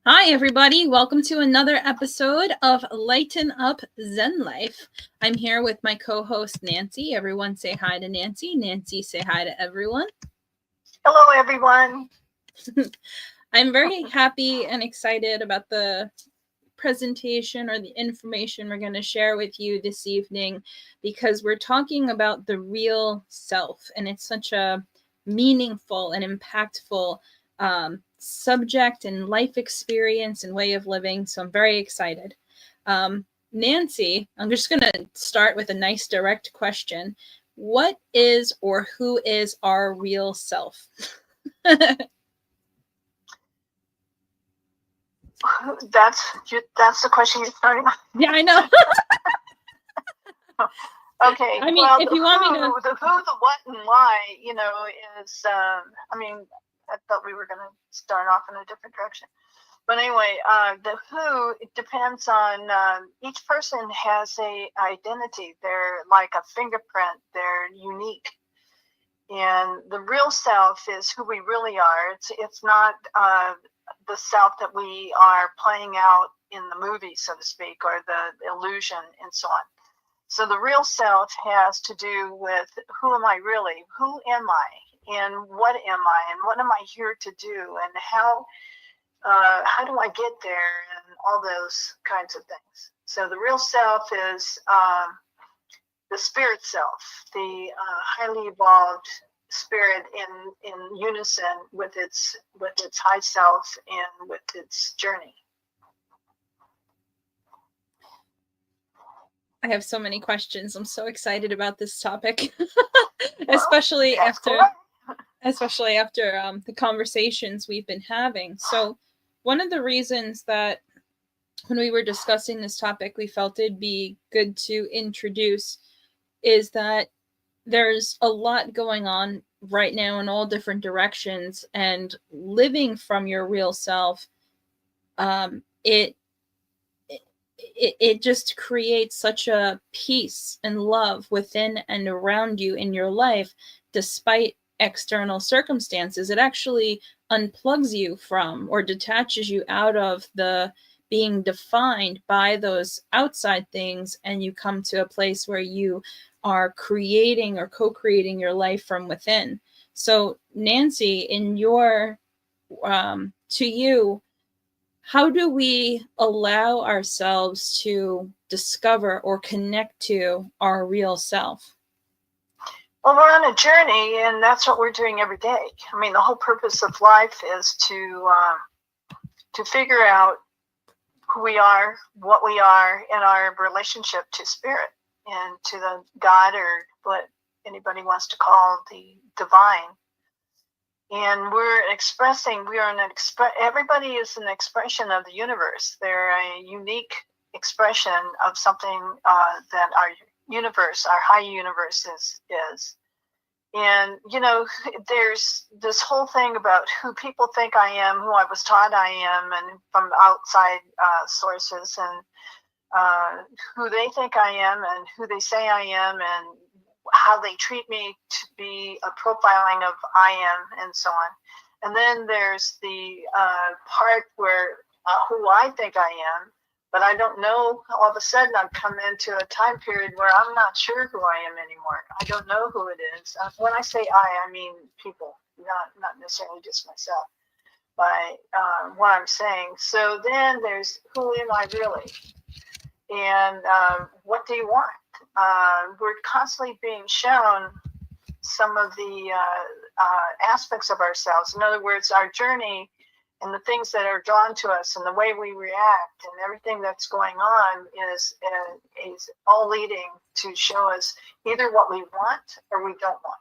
Hi, everybody. Welcome to another episode of Lighten Up Zen Life. I'm here with my co-host, Nancy. Everyone say hi to Nancy. Nancy, say hi to everyone. Hello, everyone. I'm very happy and excited about the presentation or the information we're going to share with you this evening because we're talking about the real self, and it's such a meaningful and impactful subject and life experience and way of living. So I'm very excited. Nancy, I'm just going to start with a nice direct question. What is or who is our real self? That's the question you're starting on. Yeah, I know. Okay. I mean, well, if the you want me to, the who, the what, and why, is. I thought we were going to start off in a different direction, but anyway, the who, it depends on each person has a identity. They're like a fingerprint. They're unique, and the real self is who we really are. It's not the self that we are playing out in the movie, so to speak, or the illusion and so on. So the real self has to do with who am I really? Who am I? And what am I? And what am I here to do? And how do I get there? And all those kinds of things. So the real self is the spirit self, the highly evolved spirit in unison with its high self and with its journey. I have so many questions. I'm so excited about this topic, especially after the conversations we've been having. So one of the reasons that when we were discussing this topic, we felt it'd be good to introduce is that there's a lot going on right now in all different directions, and living from your real self, it just creates such a peace and love within and around you in your life, despite external circumstances. It actually unplugs you from or detaches you out of the being defined by those outside things, and you come to a place where you are creating or co-creating your life from within. So Nancy, in your to you, how do we allow ourselves to discover or connect to our real self? Well, we're on a journey, and that's what we're doing every day. I mean, the whole purpose of life is to figure out who we are, what we are, and our relationship to spirit and to the God, or what anybody wants to call the divine. And everybody is an expression of the universe. They're a unique expression of something that our universe, our high universe is. And, there's this whole thing about who people think I am, who I was taught I am, and from outside sources, and who they think I am and who they say I am, and how they treat me to be a profiling of I am, and so on. And then there's the part where who I think I am, but I don't know. All of a sudden, I've come into a time period where I'm not sure who I am anymore. I don't know who it is. When I say I mean people, not necessarily just myself, by what I'm saying. So then there's who am I really? And what do you want? We're constantly being shown some of the aspects of ourselves. In other words, our journey and the things that are drawn to us and the way we react and everything that's going on is all leading to show us either what we want or we don't want.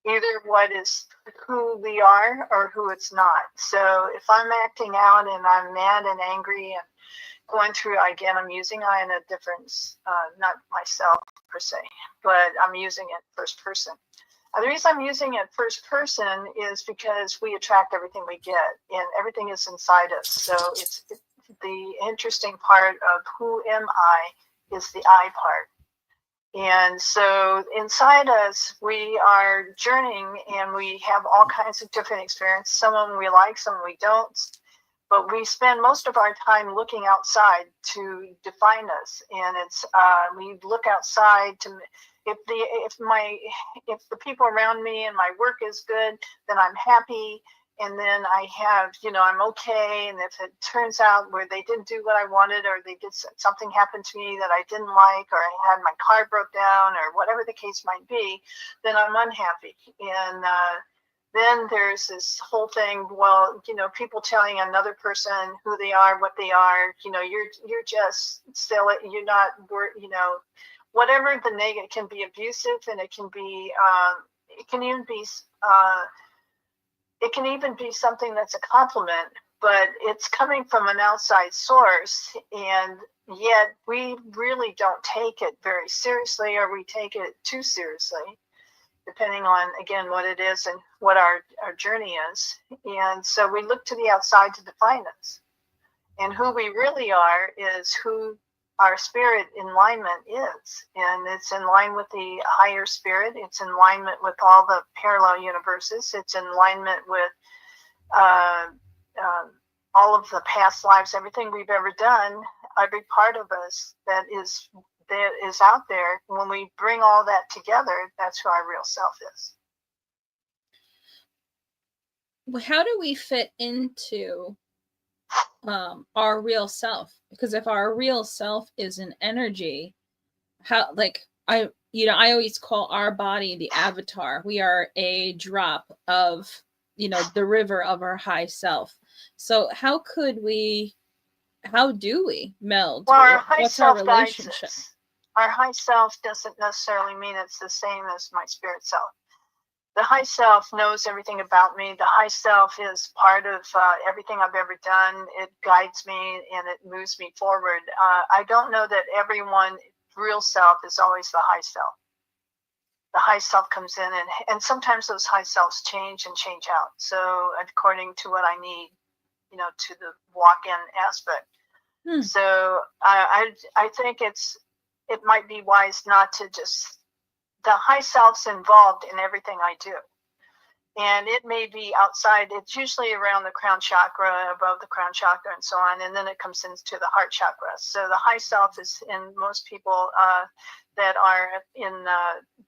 Either what is who we are or who it's not. So if I'm acting out and I'm mad and angry and going through, again, I'm using I in a different, not myself per se, but I'm using it first person. The reason I'm using it first person is because we attract everything we get, and everything is inside us. So it's the interesting part of who am I is the I part. And so inside us, we are journeying, and we have all kinds of different experiences. Some of them we like, some we don't. but we spend most of our time looking outside to define us. And it's we look outside to, if the people around me and my work is good, then I'm happy. And then I have, I'm okay. And if it turns out where they didn't do what I wanted, or they did something happened to me that I didn't like, or I had my car broke down, or whatever the case might be, then I'm unhappy. And then there's this whole thing, well, people telling another person who they are, what they are, you're just silly, you're not, whatever the negative can be abusive, and it can be, it can even be, it can even be something that's a compliment, but it's coming from an outside source, and yet we really don't take it very seriously, or we take it too seriously, depending on, again, what it is and what our journey is. And so we look to the outside to define us. And who we really are is who our spirit alignment is. And it's in line with the higher spirit. It's in alignment with all the parallel universes. It's in alignment with all of the past lives, everything we've ever done, every part of us that is out there. When we bring all that together, that's who our real self is. How do we fit into our real self? Because if our real self is an energy, how, like, I always call our body the avatar. We are a drop of, the river of our high self. So how do we meld? Well, our high What's our self guides relationship? us. Our high self doesn't necessarily mean it's the same as my spirit self. The high self knows everything about me. The high self is part of everything I've ever done. It guides me and it moves me forward. I don't know that everyone's real self is always the high self. The high self comes in, and sometimes those high selves change and change out. So according to what I need, to the walk-in aspect. So I think it might be wise not to just, the high self's involved in everything I do. And it may be outside, it's usually around the crown chakra, above the crown chakra, and so on. And then it comes into the heart chakra. So the high self is in most people that are in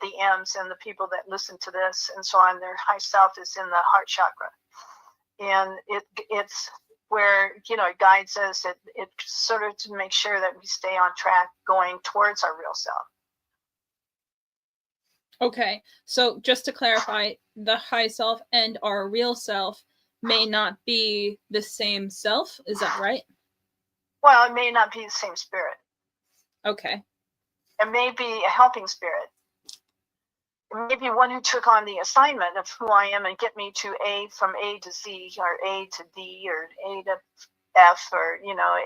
the M's, and the people that listen to this and so on, their high self is in the heart chakra. And it's where, it guides us. It sort of to make sure that we stay on track going towards our real self. Okay, so just to clarify, the high self and our real self may not be the same self. Is that right? Well, it may not be the same spirit. Okay. It may be a helping spirit. It may be one who took on the assignment of who I am and get me to from A to Z, or A to D, or A to F, or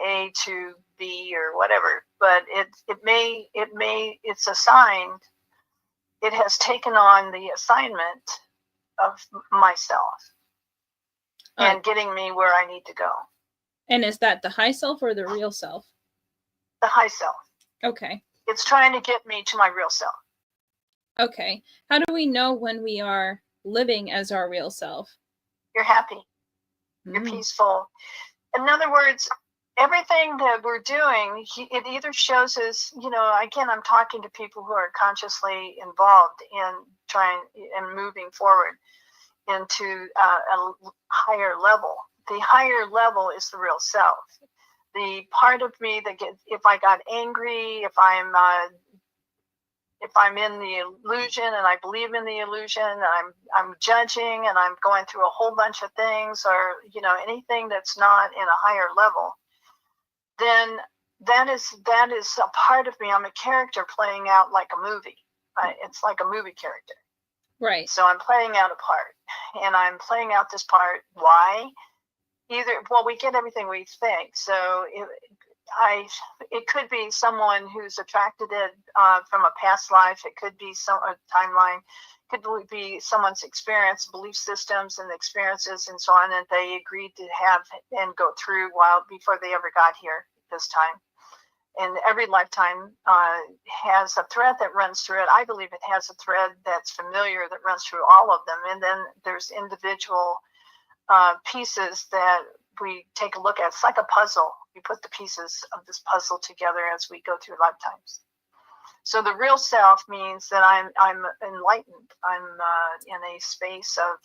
A to B, or whatever. But it's assigned. It has taken on the assignment of myself and getting me where I need to go. And is that the high self or the real self? The high self. Okay. It's trying to get me to my real self. Okay. How do we know when we are living as our real self? You're happy. You're peaceful. In other words, everything that we're doing, it either shows us, again, I'm talking to people who are consciously involved in trying and moving forward into a higher level. The higher level is the real self. The part of me that if I got angry, if I'm in the illusion and I believe in the illusion, and I'm judging and I'm going through a whole bunch of things, or anything that's not in a higher level, then that is a part of me. I'm a character playing out like a movie. It's like a movie character. Right. So I'm playing out a part, and I'm playing out this part. Why? We get everything we think. So it could be someone who's attracted it from a past life. It could be a timeline. It could be someone's experience, belief systems, and experiences, and so on, that they agreed to have and go through before they ever got here this time. And every lifetime has a thread that runs through it. I believe it has a thread that's familiar that runs through all of them. And then there's individual pieces that we take a look at. It's like a puzzle. We put the pieces of this puzzle together as we go through lifetimes. So the real self means that I'm enlightened. I'm in a space of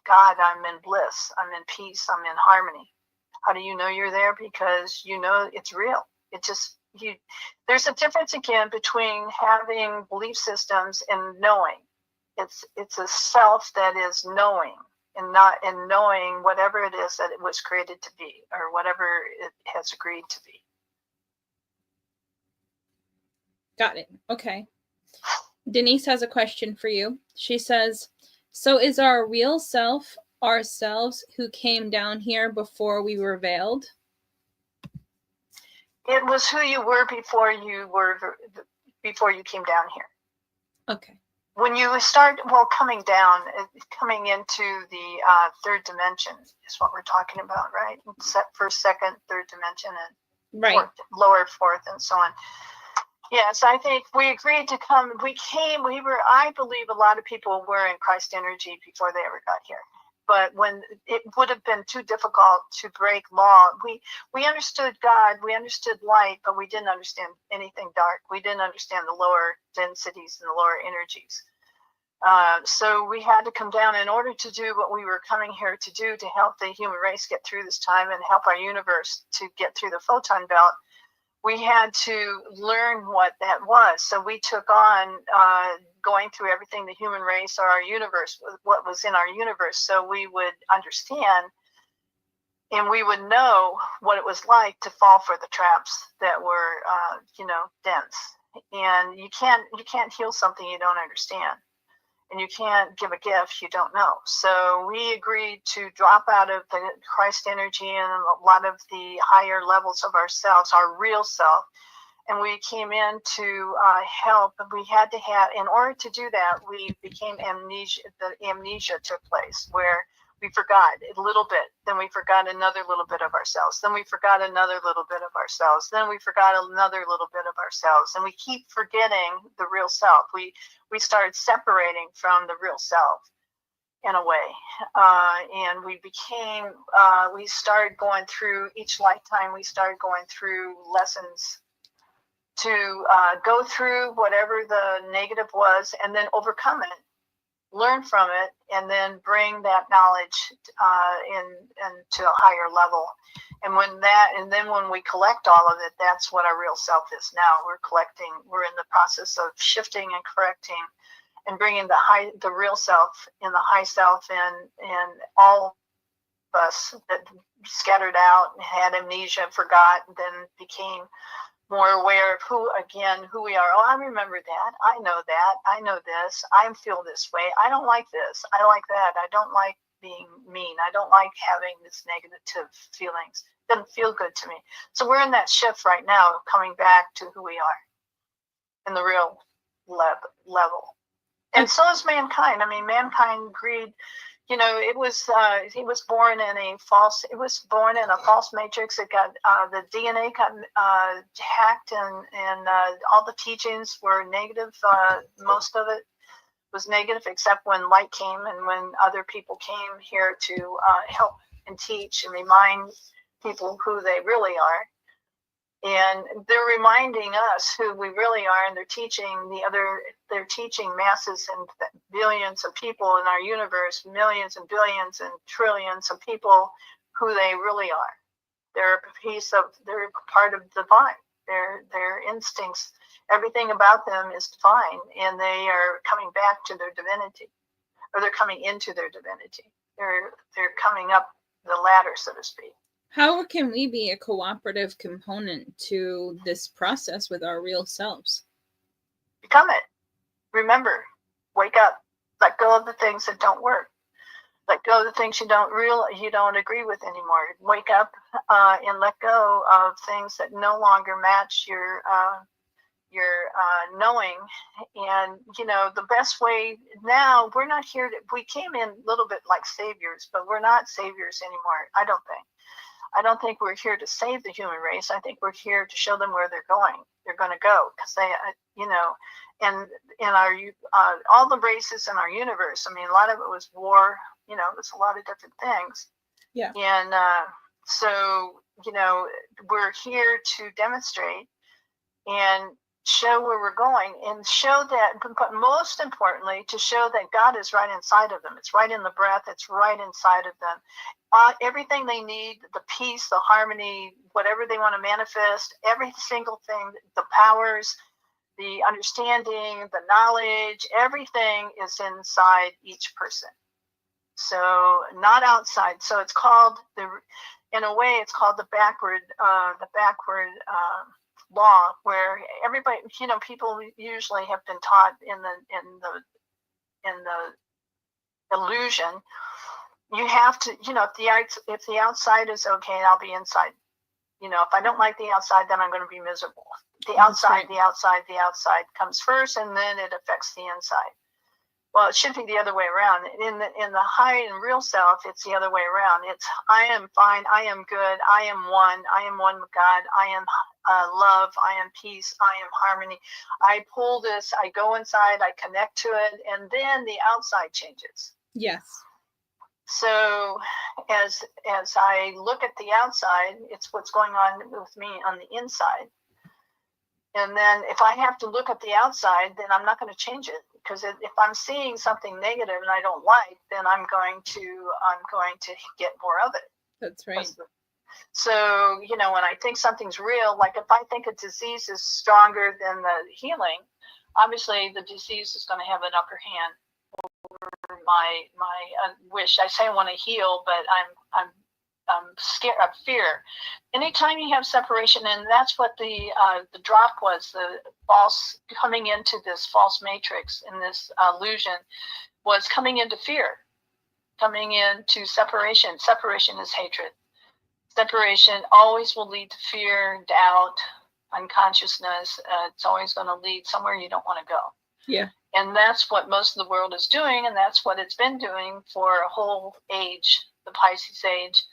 God. I'm in bliss. I'm in peace. I'm in harmony. How do you know you're there? Because you know it's real. It just there's a difference again between having belief systems and knowing. It's a self that is knowing and not in knowing whatever it is that it was created to be or whatever it has agreed to be. Got it. Okay. Denise has a question for you. She says, so is our real self ourselves who came down here before we were veiled? It was who you were before you came down here. Okay. When you start, coming down, coming into the third dimension is what we're talking about, right? First, second, third dimension, and right. Fourth, lower fourth, and so on. Yes, I think we agreed to come. I believe a lot of people were in Christ energy before they ever got here. But when it would have been too difficult to break law, we understood God, we understood light, but we didn't understand anything dark. We didn't understand the lower densities and the lower energies. So we had to come down in order to do what we were coming here to do, to help the human race get through this time and help our universe to get through the photon belt. We had to learn what that was. So we took on going through everything, the human race or our universe, what was in our universe, so we would understand and we would know what it was like to fall for the traps that were, dense. And you can't heal something you don't understand. And you can't give a gift you don't know. So we agreed to drop out of the Christ energy and a lot of the higher levels of ourselves, our real self. And we came in to help. And we had to have, in order to do that, we became amnesia. The amnesia took place where we forgot a little bit. Then we forgot another little bit of ourselves. Then we forgot another little bit of ourselves. Then we forgot another little bit of ourselves. And we keep forgetting the real self. We started separating from the real self in a way. And we started going through each lifetime, we started going through lessons to go through whatever the negative was and then overcome it, learn from it, and then bring that knowledge into a higher level. And then when we collect all of it, that's what our real self is now. We're in the process of shifting and correcting and bringing the real self and the high self and all of us that scattered out and had amnesia, forgot, and then became more aware of who we are. Oh, I remember that. I know that. I know this. I feel this way. I don't like this. I like that. I don't like being mean. I don't like having this negative feelings. It doesn't feel good to me. So we're in that shift right now, coming back to who we are in the real level. And so is mankind. I mean, mankind agreed. It was he was born in a false matrix. It got the DNA got hacked, and all the teachings were negative. Most of it was negative, except when light came and when other people came here to help and teach and remind people who they really are. And they're reminding us who we really are, and they're teaching masses and billions of people in our universe, millions and billions and trillions of people who they really are. They're part of the divine. Their instincts, everything about them is divine, and they are coming back to their divinity, or they're coming into their divinity. They're coming up the ladder, so to speak. How can we be a cooperative component to this process with our real selves? Become it. Remember, wake up. Let go of the things that don't work. Let go of the things you don't agree with anymore. Wake up and let go of things that no longer match your knowing. And the best way now, we're not here we came in a little bit like saviors, but we're not saviors anymore. I don't think we're here to save the human race. I think we're here to show them where they're going. They're going to go because they, and in our all the races in our universe. I mean, a lot of it was war. It was a lot of different things. Yeah. And So, we're here to demonstrate and show where we're going, and show that, but most importantly, to show that God is right inside of them. It's right in the breath. It's right inside of them. Everything they need, the peace, the harmony, whatever they want to manifest, every single thing, the powers, the understanding, the knowledge, everything is inside each person. So not outside. So it's called in a way, it's called the backward law, where everybody, people usually have been taught in the illusion. You have to, if the outside is okay, I'll be inside. If I don't like the outside, then I'm going to be miserable. The outside comes first, and then it affects the inside. Well, it should be the other way around. In the high and real self, it's the other way around. It's I am fine, I am good, I am one with God, I am love, I am peace, I am harmony. I pull this, I go inside, I connect to it, and then the outside changes. Yes. So as I look at the outside, it's what's going on with me on the inside. And then if I have to look at the outside, then I'm not going to change it. Because if I'm seeing something negative and I don't like, then I'm going to get more of it. That's right. So, when I think something's real, like if I think a disease is stronger than the healing, obviously the disease is going to have an upper hand over my wish. I say I want to heal, but I'm scared of fear. Anytime you have separation, and that's what the drop was, the false coming into this false matrix in this illusion, was coming into fear, coming into separation. Separation is hatred. Separation always will lead to fear, doubt, unconsciousness. It's always going to lead somewhere you don't want to go. Yeah. And that's what most of the world is doing, and that's what it's been doing for a whole age. The Pisces age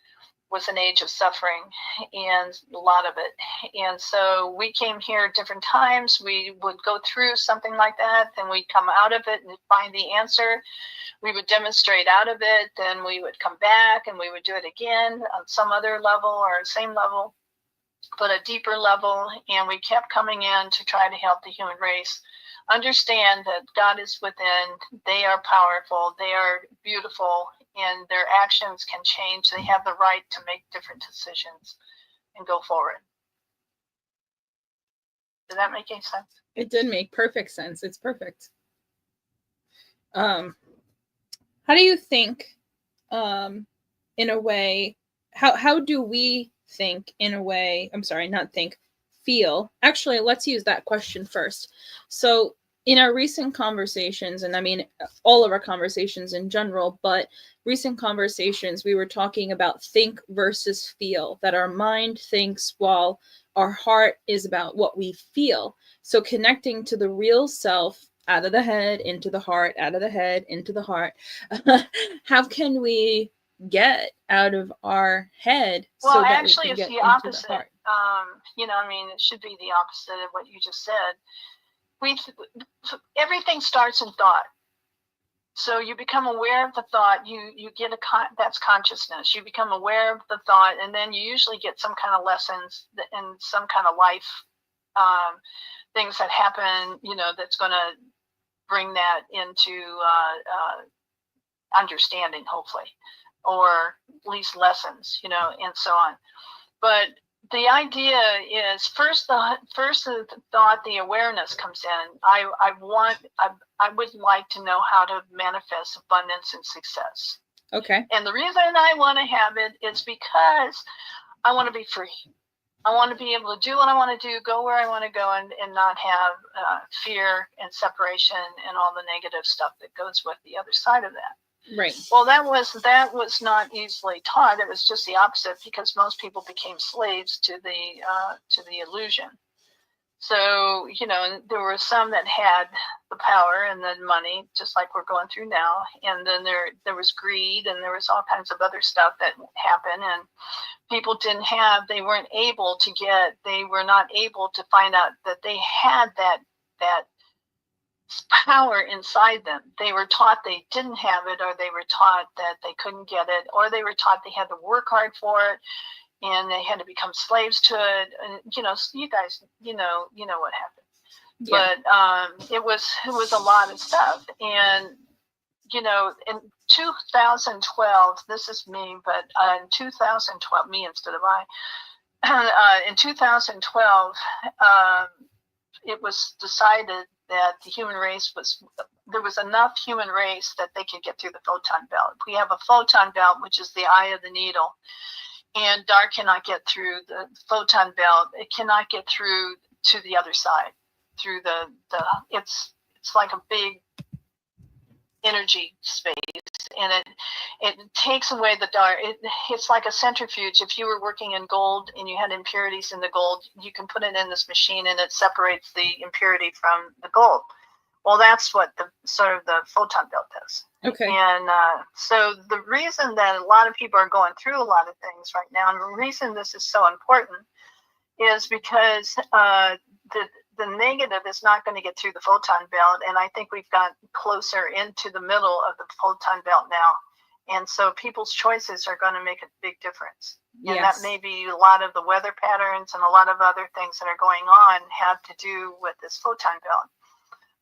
was an age of suffering, and a lot of it. And so we came here at different times. We would go through something like that, then we'd come out of it and find the answer. We would demonstrate out of it, then we would come back and we would do it again on some other level or same level, but a deeper level. And we kept coming in to try to help the human race understand that God is within. They are powerful. They are beautiful. And their actions can change. They have the right to make different decisions and go forward. Did that make any sense? It did make perfect sense. It's perfect. How do you think, in a way, how do we think in a way, I'm sorry, not think, feel? Actually, let's use that question first. So in our recent conversations, and I mean all of our conversations in general, but recent conversations, we were talking about think versus feel, that our mind thinks while our heart is about what we feel. So connecting to the real self, out of the head, into the heart, out of the head, into the heart. How can we get out of our head so that actually, we can get the opposite. The heart? It should be the opposite of what you just said. Everything starts in thought. So you become aware of the thought, you get that's consciousness. You become aware of the thought, and then you usually get some kind of lessons and some kind of life things that happen, that's going to bring that into understanding, hopefully, or at least lessons, and so on. But the idea is first the thought, the awareness comes in. I would like to know how to manifest abundance and success. Okay. And the reason I want to have it is because I want to be free. I want to be able to do what I want to do, go where I want to go, and not have fear and separation and all the negative stuff that goes with the other side of that. Right. Well, that was not easily taught. It was just the opposite, because most people became slaves to the illusion. So, there were some that had the power and the money, just like we're going through now. And then there was greed, and there was all kinds of other stuff that happened. And people they weren't able to find out that they had that power inside them. They were taught they didn't have it, or they were taught that they couldn't get it, or they were taught they had to work hard for it, and they had to become slaves to it. And you guys, you know what happened. Yeah. But it was a lot of stuff. And in 2012, this is me, but in 2012, me instead of I, in 2012, it was decided that the human race there was enough human race that they could get through the photon belt. We have a photon belt, which is the eye of the needle, and dark cannot get through the photon belt. It cannot get through to the other side, through it's like a big energy space, and it takes away the dark. It's like a centrifuge. If you were working in gold and you had impurities in the gold, you can put it in this machine and it separates the impurity from the gold. Well, that's what the photon belt does. Okay. And so the reason that a lot of people are going through a lot of things right now, and the reason this is so important, is because the negative is not going to get through the photon belt, and I think we've got closer into the middle of the photon belt now, and so people's choices are going to make a big difference. Yes. And that may be a lot of the weather patterns and a lot of other things that are going on have to do with this photon belt.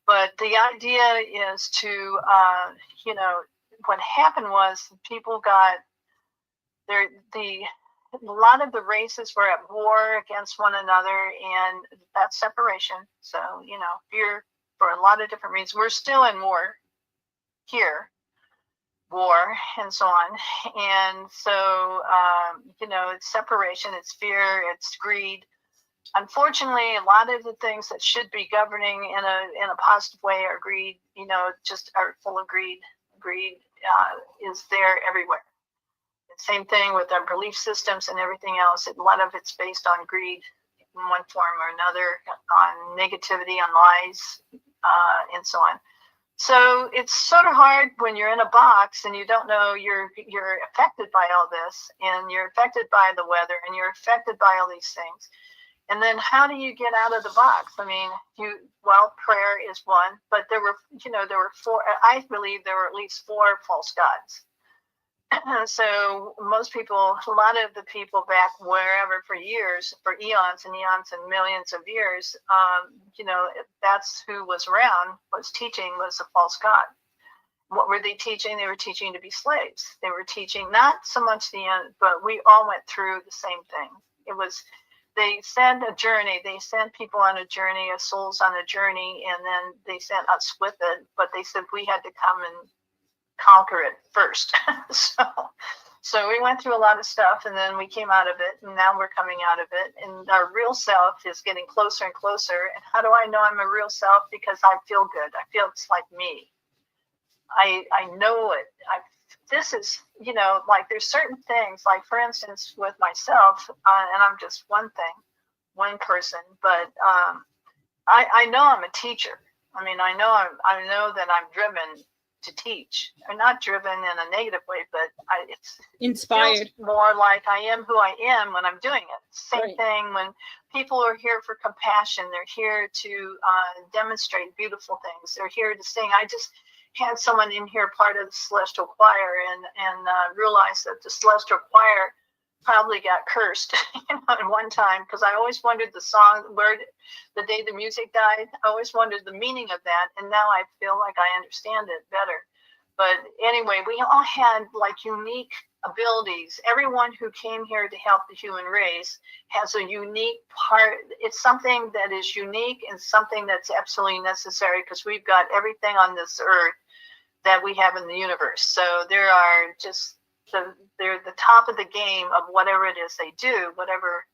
But the idea is to, what happened was people got a lot of the races were at war against one another, and that's separation. So, fear for a lot of different reasons. We're still in war here, war and so on. And so, it's separation, it's fear, it's greed. Unfortunately, a lot of the things that should be governing in a positive way are greed, just are full of greed. Greed is there everywhere. Same thing with our belief systems and everything else. A lot of it's based on greed in one form or another, on negativity, on lies, and so on. So it's sort of hard when you're in a box and you don't know you're affected by all this, and you're affected by the weather, and you're affected by all these things. And then how do you get out of the box? I mean, prayer is one, but there were four. I believe there were at least four false gods. So most people, a lot of the people back wherever for years, for eons and eons and millions of years, that's who was around, was teaching, was a false god. What were they teaching? They were teaching to be slaves. They were teaching not so much the end, but we all went through the same thing. They sent a journey. They sent people on a journey, souls on a journey, and then they sent us with it. But they said we had to come and conquer it first. So we went through a lot of stuff, and then we came out of it, and now we're coming out of it, and our real self is getting closer and closer. And how do I know I'm a real self? Because I feel good. I feel it's like me. I know it. This is, like there's certain things, like for instance with myself, and I'm just one person, but I know I'm a teacher. I mean, I know that I'm driven to teach. I'm not driven in a negative way, but it's inspired. More like I am who I am when I'm doing it. Same thing when people are here for compassion. They're here to demonstrate beautiful things. They're here to sing. I just had someone in here, part of the Celestial Choir, and realized that the Celestial Choir probably got cursed at one time, because I always wondered the song, the day the music died, I always wondered the meaning of that, and now I feel like I understand it better. But anyway, we all had like unique abilities. Everyone who came here to help the human race has a unique part. It's something that is unique and something that's absolutely necessary, because we've got everything on this earth that we have in the universe. So there are just they're the top of the game of whatever it is they do, whatever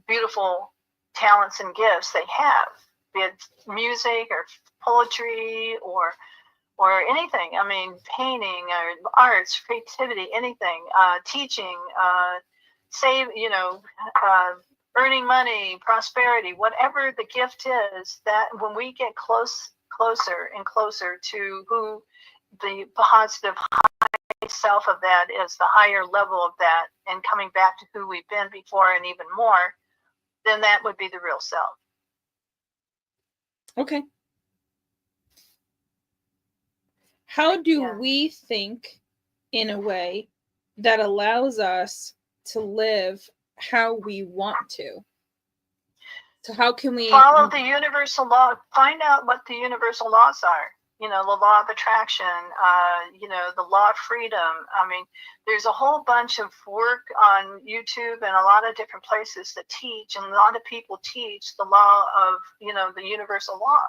beautiful talents and gifts they have, be it music or poetry or anything. I mean, painting or arts, creativity, anything, teaching, earning money, prosperity, whatever the gift is, that when we get closer and closer to who the positive self of that is, the higher level of that, and coming back to who we've been before and even more, then that would be the real self. Okay. How do Yeah. we think in a way that allows us to live how we want to? So how can we Follow the universal law. Find out what the universal laws are. You know, the law of attraction, you know, the law of freedom. I mean, there's a whole bunch of work on YouTube and a lot of different places that teach, and a lot of people teach the law of, you know, the universal law.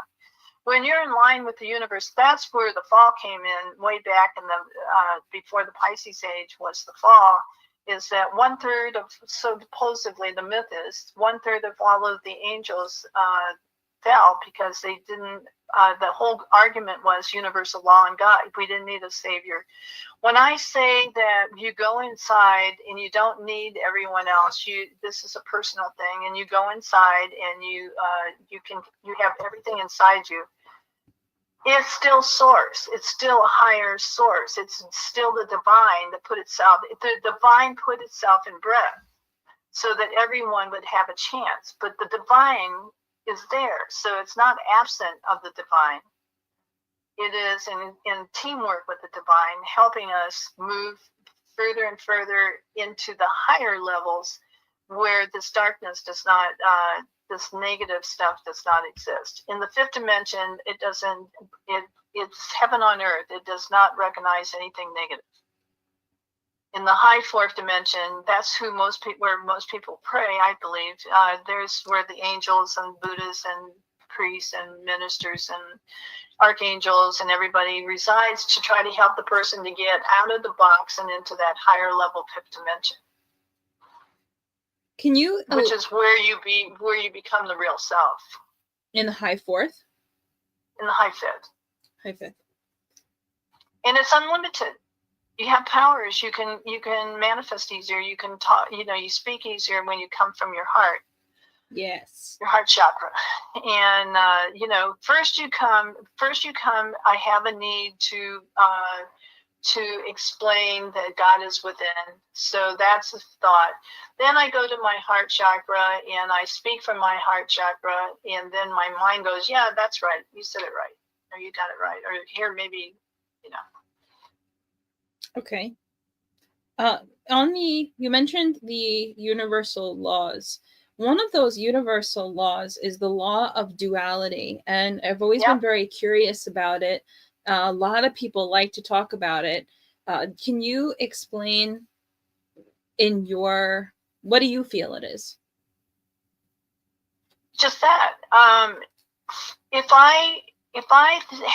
When you're in line with the universe, that's where the fall came in way back in the, before the Pisces age was the fall, is that 1/3 of, supposedly the myth is 1/3 of all of the angels fell because they didn't, the whole argument was universal law and God. We didn't need a savior. When I say that you go inside and you don't need everyone else, this is a personal thing, and you go inside and you have everything inside you. It's still source. It's still a higher source. It's still the divine that put itself. The divine put itself in breath so that everyone would have a chance. But the divine is there, so it's not absent of the divine. It is in teamwork with the divine, helping us move further and further into the higher levels where this darkness does not, this negative stuff does not exist. In the fifth dimension, it doesn't, it's heaven on earth. It does not recognize anything negative. In the high fourth dimension, that's who where most people pray, I believe. There's where the angels and Buddhas and priests and ministers and archangels and everybody resides to try to help the person to get out of the box and into that higher level fifth dimension. Can you, which is where you become the real self. In the high fourth? In the high fifth. High fifth. And it's unlimited. You have powers. You can manifest easier. You can talk, you know, you speak easier when you come from your heart. Yes. Your heart chakra. And you know, first you come, I have a need to explain that God is within. So that's a thought. Then I go to my heart chakra and I speak from my heart chakra, and then my mind goes, yeah, that's right. You said it right. Or you got it right. Or here, maybe, you know. Okay. You mentioned the universal laws. One of those universal laws is the law of duality. And I've always been very curious about it. A lot of people like to talk about it. Can you explain what do you feel it is? Just that. If I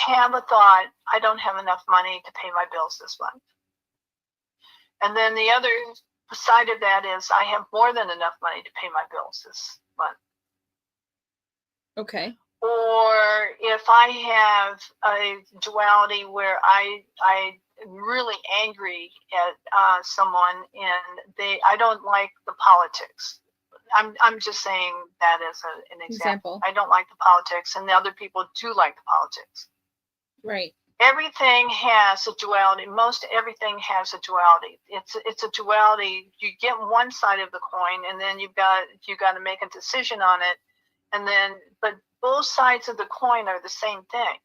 have a thought, I don't have enough money to pay my bills this month. And then the other side of that is I have more than enough money to pay my bills this month. Okay. Or if I have a duality where I'm really angry at someone and I don't like the politics. I'm just saying that as an example. I don't like the politics, and the other people do like the politics. Right. Everything has a duality. Most everything has a duality. It's a duality. You get one side of the coin, and then you got to make a decision on it, and then but both sides of the coin are the same thing.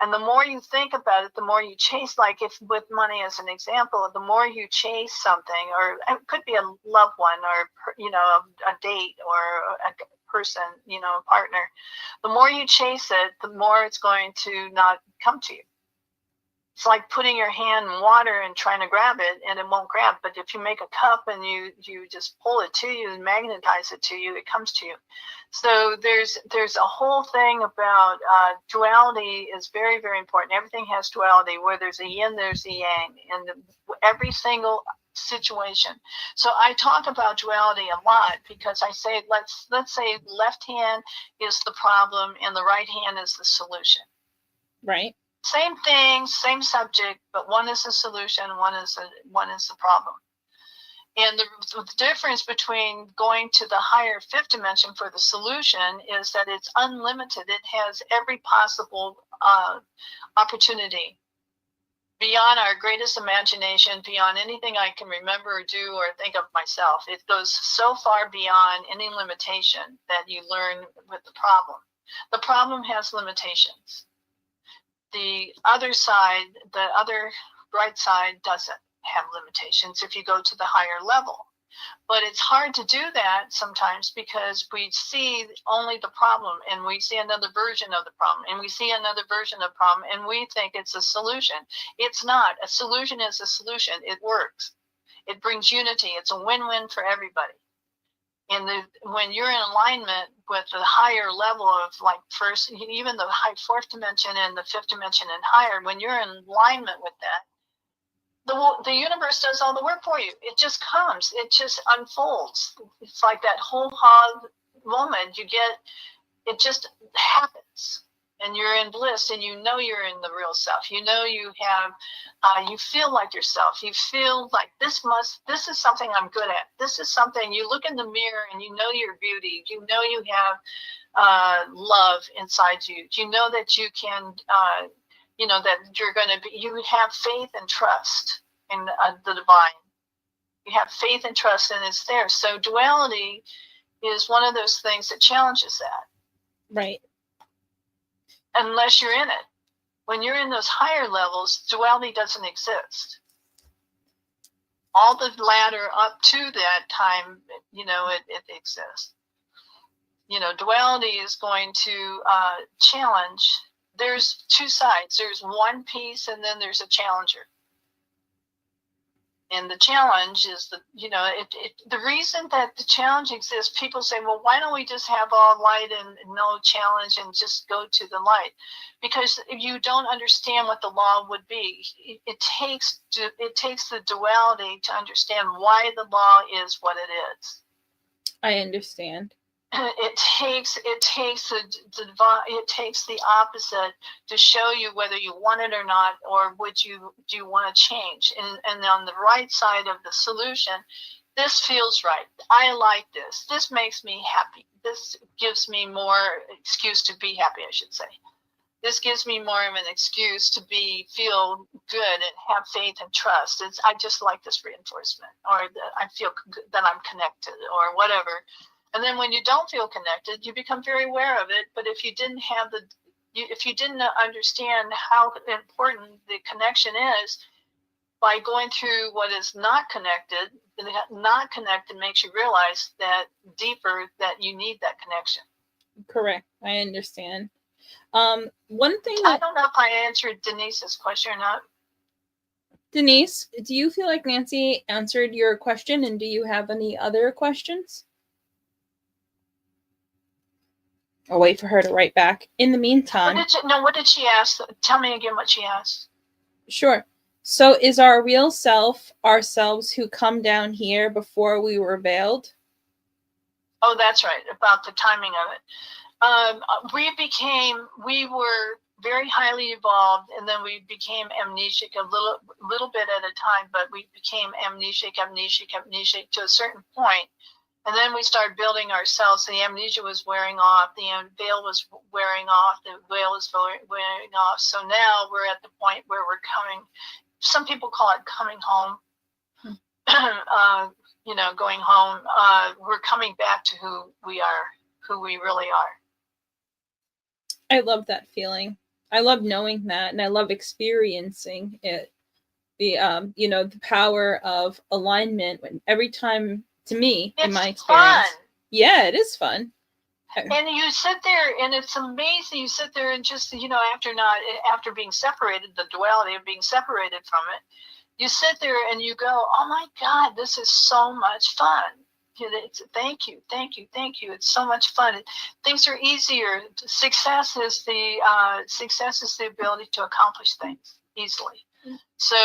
And the more you think about it, the more you chase. Like if with money as an example, the more you chase something, or it could be a loved one, or you know, a date, or a person, you know, a partner. The more you chase it, the more it's going to not come to you. It's like putting your hand in water and trying to grab it, and it won't grab. But if you make a cup and you just pull it to you and magnetize it to you, it comes to you. So there's a whole thing about duality is very, very important. Everything has duality. Where there's a yin, there's a yang, and every single situation. So I talk about duality a lot because I say let's say left hand is the problem and the right hand is the solution. Right. Same thing, same subject, but one is the solution, one is the problem. And the difference between going to the higher fifth dimension for the solution is that it's unlimited. It has every possible opportunity beyond our greatest imagination, beyond anything I can remember or do or think of myself. It goes so far beyond any limitation that you learn with the problem. The problem has limitations. the other side, the other bright side, doesn't have limitations if you go to the higher level. But it's hard to do that sometimes because we see only the problem, and we see another version of the problem, and we see another version of the problem, and we think it's a solution. It's not. A solution is a solution. It works. It brings unity. It's a win-win for everybody. And when you're in alignment with the higher level of, like, first, even the high fourth dimension and the fifth dimension and higher, when you're in alignment with that, the universe does all the work for you. It just comes. It just unfolds. It's like that whole hog moment. You get, it just happens. And you're in bliss, and you know you're in the real self. You know you have, you feel like yourself. You feel like this is something I'm good at. This is something, you look in the mirror and you know your beauty. You know you have love inside you. You know that you can, you know, that you're going to be, you have faith and trust in the divine. You have faith and trust, and it's there. So duality is one of those things that challenges that. Right. Unless you're in it. When you're in those higher levels, duality doesn't exist. All the ladder up to that time, you know, it exists. You know, duality is going to challenge. There's two sides. There's one piece, and then there's a challenger. And the challenge is the reason that the challenge exists. People say, well, why don't we just have all light and no challenge and just go to the light? Because if you don't understand what the law would be, it takes the duality to understand why the law is what it is. I understand. It takes the opposite to show you whether you want it or not, or do you want to change. And on the right side of the solution, this feels right. I like this. This makes me happy. This gives me more excuse to be happy, I should say. This gives me more of an excuse to feel good and have faith and trust. I just like this reinforcement, or that I feel that I'm connected, or whatever. And then when you don't feel connected, you become very aware of it. But if you didn't understand how important the connection is, by going through what is not connected, the not connected makes you realize that deeper, that you need that connection. Correct. I understand. One thing that, I don't know if I answered Denise's question or not. Denise, do you feel like Nancy answered your question, and do you have any other questions? I'll wait for her to write back. In the meantime... What did she ask? Tell me again what she asked. Sure. So is our real self ourselves who come down here before we were veiled? Oh, that's right, about the timing of it. We were very highly evolved, and then we became amnesic a little bit at a time, but we became amnesic to a certain point. And then we started building ourselves. The amnesia was wearing off. The veil was wearing off. The veil is wearing off. So now we're at the point where we're coming. Some people call it coming home. Going home. We're coming back to who we are, who we really are. I love that feeling. I love knowing that, and I love experiencing it. The power of alignment. When every time. To me, in my experience. Fun. Yeah, it is fun. And you sit there, and it's amazing. You sit there and just, after being separated, the duality of being separated from it, you sit there and you go, oh my God, this is so much fun. Thank you. It's so much fun. Things are easier. Success is the ability to accomplish things easily. So,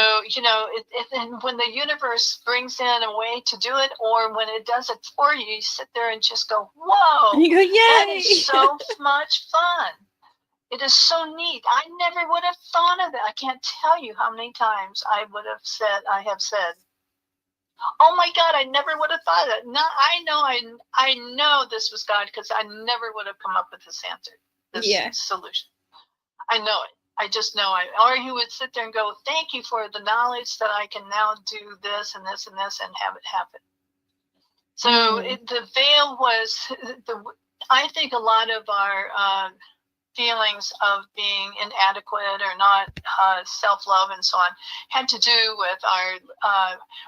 and when the universe brings in a way to do it, or when it does it for you, you sit there and just go, whoa, and you go, yay! That is so much fun. It is so neat. I never would have thought of it. I can't tell you how many times I have said, oh my God, I never would have thought of it. No, I know this was God, because I never would have come up with this answer, this solution. I know it. I just know it. Or he would sit there and go, thank you for the knowledge that I can now do this and this and this and have it happen. So the veil was, I think a lot of our feelings of being inadequate or not self-love and so on had to do with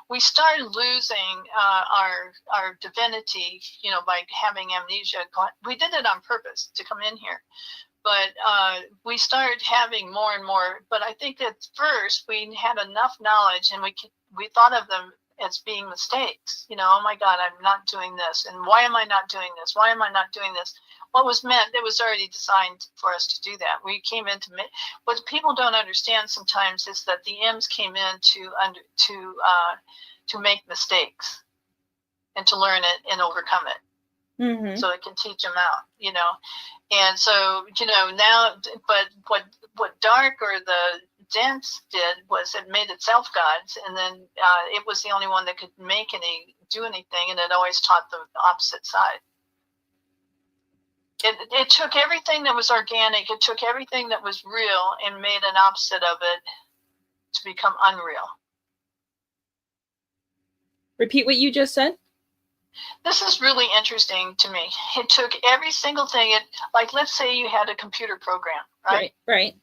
we started losing our divinity, by having amnesia. We did it on purpose to come in here. But we started having more and more. But I think at first we had enough knowledge, and we thought of them as being mistakes. Oh my God, I'm not doing this, and why am I not doing this? Why am I not doing this? What was meant, it was already designed for us to do that. We came in to what people don't understand sometimes is that the M's came in to make mistakes and to learn it and overcome it. Mm-hmm. So it can teach them out, And so, now, but what dark or the dense did was it made itself gods, and then it was the only one that could do anything, and it always taught the opposite side. It took everything that was organic, it took everything that was real and made an opposite of it to become unreal. Repeat what you just said. This is really interesting to me. It took every single thing. Like, let's say you had a computer program, right? Right.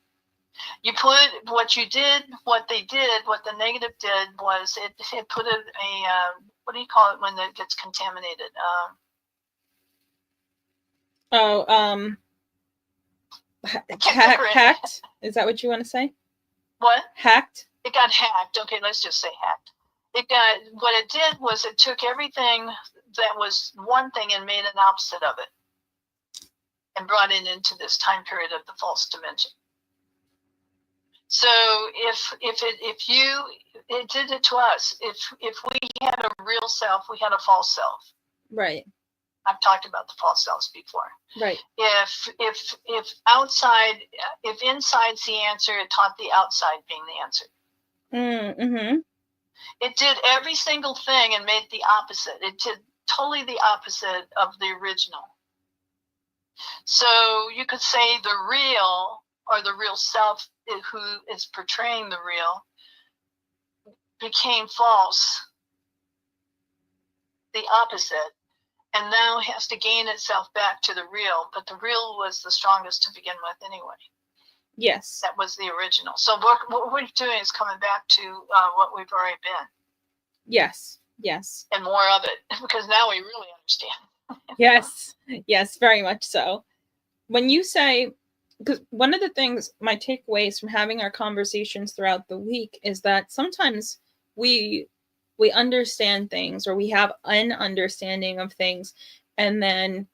You put what you did, what they did, what the negative did was it put what do you call it when it gets contaminated? Hacked. Is that what you want to say? What? Hacked? It got hacked. Okay, let's just say hacked. What it did was it took everything that was one thing and made an opposite of it and brought it into this time period of the false dimension. So it did it to us. If we had a real self, we had a false self. Right. I've talked about the false selves before. Right. If inside's the answer, it taught the outside being the answer. Mm-hmm. It did every single thing and made the opposite. It did totally the opposite of the original. So you could say the real, or the real self who is portraying the real, became false, the opposite, and now has to gain itself back to the real. But the real was the strongest to begin with anyway. Yes. That was the original. So what we're doing is coming back to what we've already been. Yes. And more of it, because now we really understand. Yes, very much so. When you say, because one of the things, my takeaways from having our conversations throughout the week is that sometimes we understand things, or we have an understanding of things, and then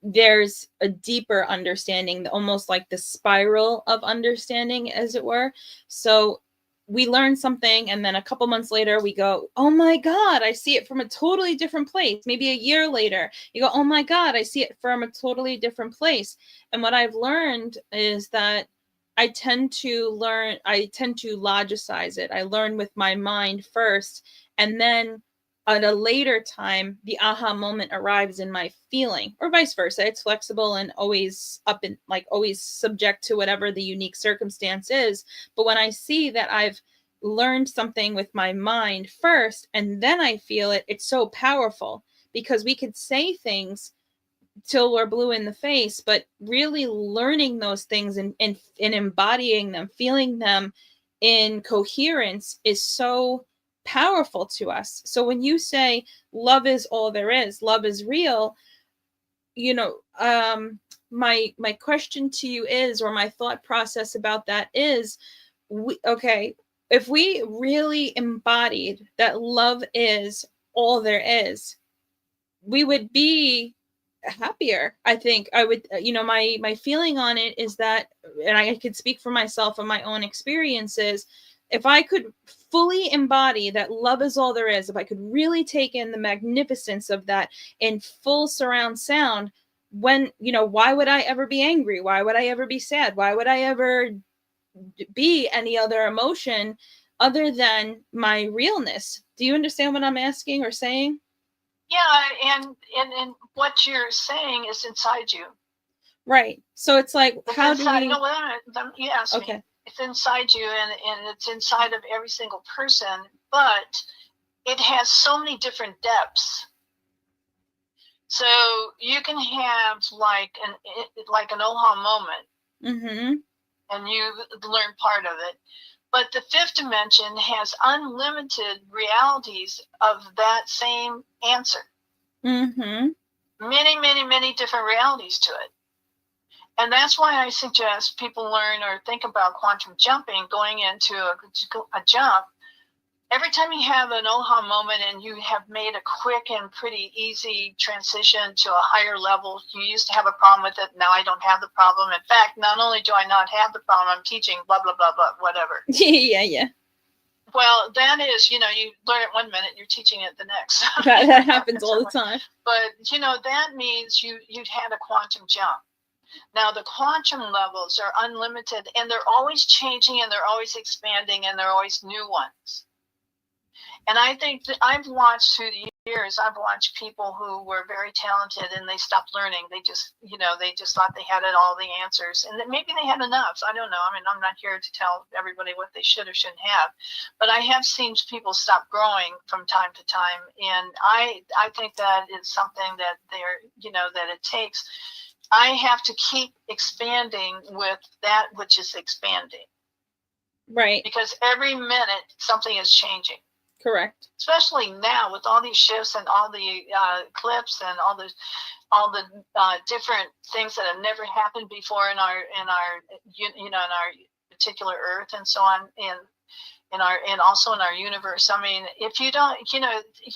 there's a deeper understanding, almost like the spiral of understanding, as it were. So we learn something, and then a couple months later we go, oh my God, I see it from a totally different place. Maybe a year later you go, oh my God, I see it from a totally different place. And what I've learned is that I tend to logicize it. I learn with my mind first, and then at a later time, the aha moment arrives in my feeling, or vice versa. It's flexible and always always subject to whatever the unique circumstance is. But when I see that I've learned something with my mind first, and then I feel it, it's so powerful, because we could say things till we're blue in the face, but really learning those things and embodying them, feeling them in coherence is so powerful to us. So when you say love is all there is, love is real, my question to you is, or my thought process about that is, if we really embodied that love is all there is, we would be happier. I think I would, my feeling on it is that, and I could speak for myself and my own experiences, if I could fully embody that love is all there is, if I could really take in the magnificence of that in full surround sound, why would I ever be angry? Why would I ever be sad? Why would I ever be any other emotion other than my realness? Do you understand what I'm asking or saying? Yeah, and what you're saying is inside you. Right. So it's like, how do we... No, you asked okay. me. It's inside you, and it's inside of every single person, but it has so many different depths. So you can have like an aha moment, Mm-hmm. and you learn part of it. But the fifth dimension has unlimited realities of that same answer. Mm-hmm. Many, many, many different realities to it. And that's why I suggest people learn or think about quantum jumping, going into a jump. Every time you have an aha moment and you have made a quick and pretty easy transition to a higher level, you used to have a problem with it. Now I don't have the problem. In fact, not only do I not have the problem, I'm teaching blah, blah, blah, blah, whatever. Yeah. Well, that is, you learn it 1 minute, you're teaching it the next. That happens all the time. But, that means you'd had a quantum jump. Now, the quantum levels are unlimited, and they're always changing, and they're always expanding, and there are always new ones. And I think that I've watched through the years, I've watched people who were very talented and they stopped learning. They just, they just thought they had all the answers, and that maybe they had enough. I don't know. I mean, I'm not here to tell everybody what they should or shouldn't have, but I have seen people stop growing from time to time. And I think that is something that that it takes. I have to keep expanding with that which is expanding. Right. Because every minute something is changing. Correct. Especially now with all these shifts and all the clips and all the different things that have never happened before in our particular Earth and so on, and also in our universe. I mean, if you don't, you